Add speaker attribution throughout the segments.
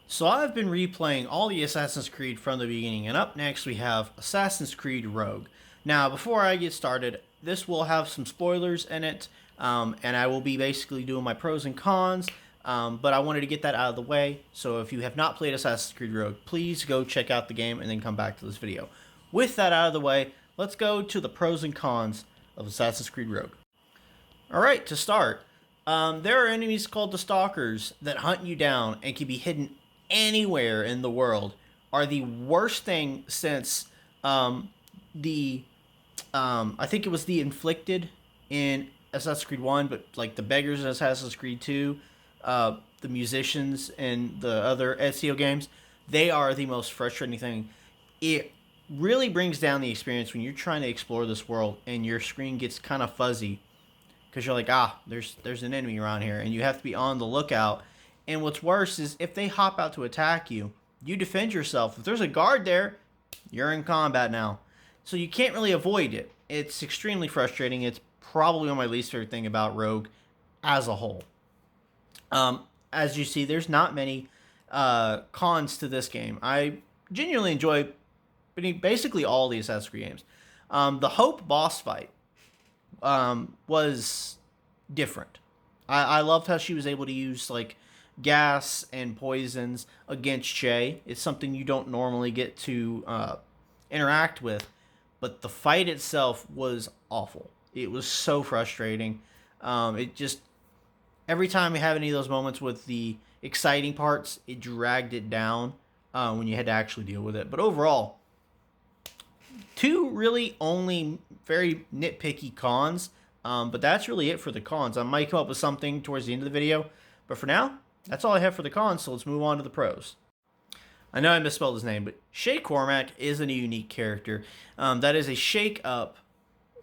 Speaker 1: So I've been replaying all the Assassin's Creed from the beginning, and up next we have Assassin's Creed Rogue. Now, before I get started, this will have some spoilers in it, and I will be basically doing my pros and cons, but I wanted to get that out of the way. So if you have not played Assassin's Creed Rogue, please go check out the game and then come back to this video. With that out of the way, let's go to the pros and cons of Assassin's Creed Rogue. Alright, to start, there are enemies called the Stalkers that hunt you down and can be hidden anywhere in the world. Are the worst thing since the I think it was the Inflicted in Assassin's Creed 1, but like the Beggars in Assassin's Creed 2, the Musicians and the other Ezio games, they are the most frustrating thing. It really brings down the experience when you're trying to explore this world and your screen gets kind of fuzzy because you're like, there's an enemy around here, and you have to be on the lookout. And what's worse is if they hop out to attack you, you defend yourself. If there's a guard there, you're in combat now, so you can't really avoid it. It's extremely frustrating. It's probably one of my least favorite thing about Rogue as a whole. As you see, there's not many cons to this game. I genuinely enjoy basically all the Assassin's Creed games. The Hope boss fight was different. I loved how she was able to use like gas and poisons against Shay. It's something you don't normally get to interact with, but the fight itself was awful. It was so frustrating. It just every time we have any of those moments with the exciting parts, it dragged it down when you had to actually deal with it. But overall, two really only very nitpicky cons, but that's really it for the cons. I might come up with something towards the end of the video, but for now, that's all I have for the cons, so let's move on to the pros. I know I misspelled his name, but Shay Cormac is a unique character. That is a shake-up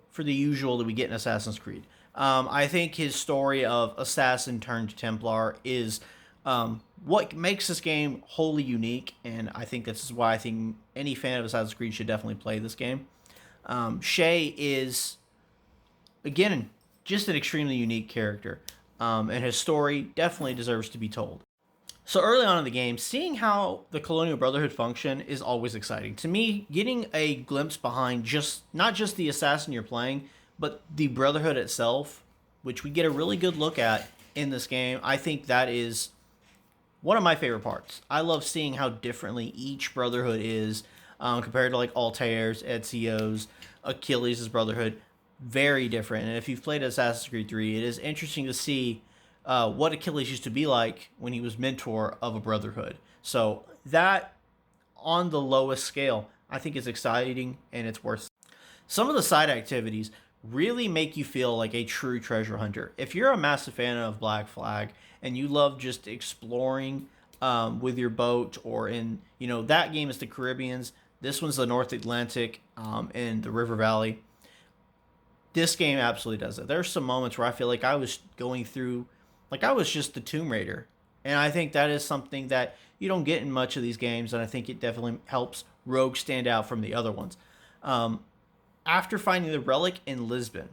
Speaker 1: for the usual that we get in Assassin's Creed. I think his story of assassin turned Templar is what makes this game wholly unique, and I think this is why I think any fan of Assassin's Creed should definitely play this game. Shay is, again, just an extremely unique character, and his story definitely deserves to be told. So early on in the game, seeing how the Colonial Brotherhood function is always exciting. To me, getting a glimpse behind not just the assassin you're playing, but the Brotherhood itself, which we get a really good look at in this game, I think that is one of my favorite parts. I love seeing how differently each Brotherhood is compared to like Altair's, Ezio's, Achilles' Brotherhood. Very different. And if you've played Assassin's Creed 3, it is interesting to see what Achilles used to be like when he was mentor of a Brotherhood. So that, on the lowest scale, I think is exciting and it's worth. Some of the side activities really make you feel like a true treasure hunter. If you're a massive fan of Black Flag and you love just exploring with your boat, or in, that game is the Caribbeans, this one's the North Atlantic and the River Valley. This game absolutely does it. There's some moments where I feel like I was going through, like I was just the Tomb Raider. And I think that is something that you don't get in much of these games, and I think it definitely helps Rogue stand out from the other ones. After finding the relic in Lisbon,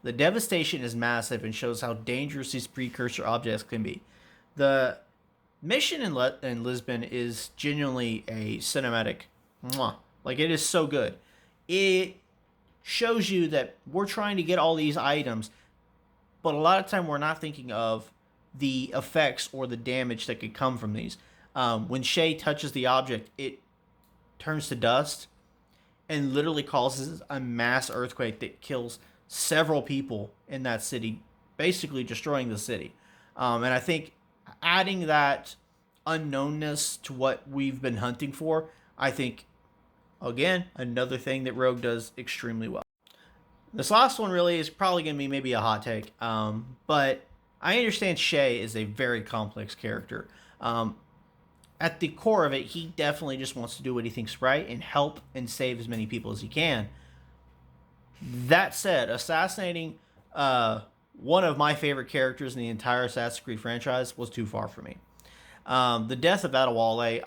Speaker 1: the devastation is massive and shows how dangerous these precursor objects can be. The mission in Lisbon is genuinely a cinematic. Like, it is so good. It shows you that we're trying to get all these items, but a lot of time we're not thinking of the effects or the damage that could come from these. When Shay touches the object, it turns to dust and literally causes a mass earthquake that kills several people in that city, basically destroying the city. And I think adding that unknownness to what we've been hunting for, I think, again, another thing that Rogue does extremely well. This last one really is probably going to be maybe a hot take, but I understand Shay is a very complex character. At the core of it, he definitely just wants to do what he thinks right and help and save as many people as he can. That said, assassinating one of my favorite characters in the entire Assassin's Creed franchise was too far for me. The death of Adewale,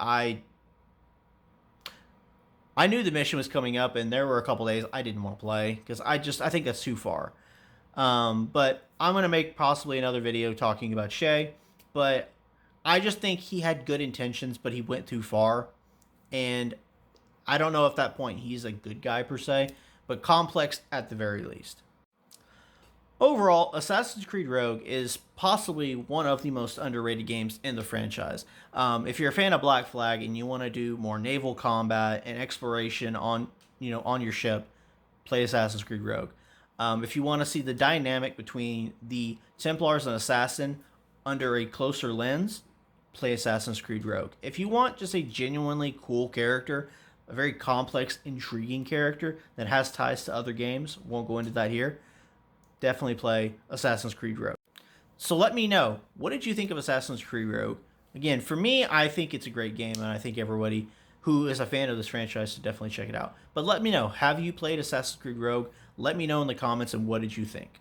Speaker 1: I knew the mission was coming up, and there were a couple days I didn't want to play because I think that's too far. But I'm going to make possibly another video talking about Shay, but I just think he had good intentions, but he went too far. And I don't know if at that point he's a good guy per se, but complex at the very least. Overall, Assassin's Creed Rogue is possibly one of the most underrated games in the franchise. If you're a fan of Black Flag and you want to do more naval combat and exploration on on your ship, play Assassin's Creed Rogue. If you want to see the dynamic between the Templars and Assassin under a closer lens, play Assassin's Creed Rogue. If you want just a genuinely cool character, a very complex, intriguing character that has ties to other games, won't go into that here, definitely play Assassin's Creed Rogue. So let me know, what did you think of Assassin's Creed Rogue? Again, for me, I think it's a great game, and I think everybody who is a fan of this franchise should definitely check it out. But let me know, have you played Assassin's Creed Rogue? Let me know in the comments, and what did you think?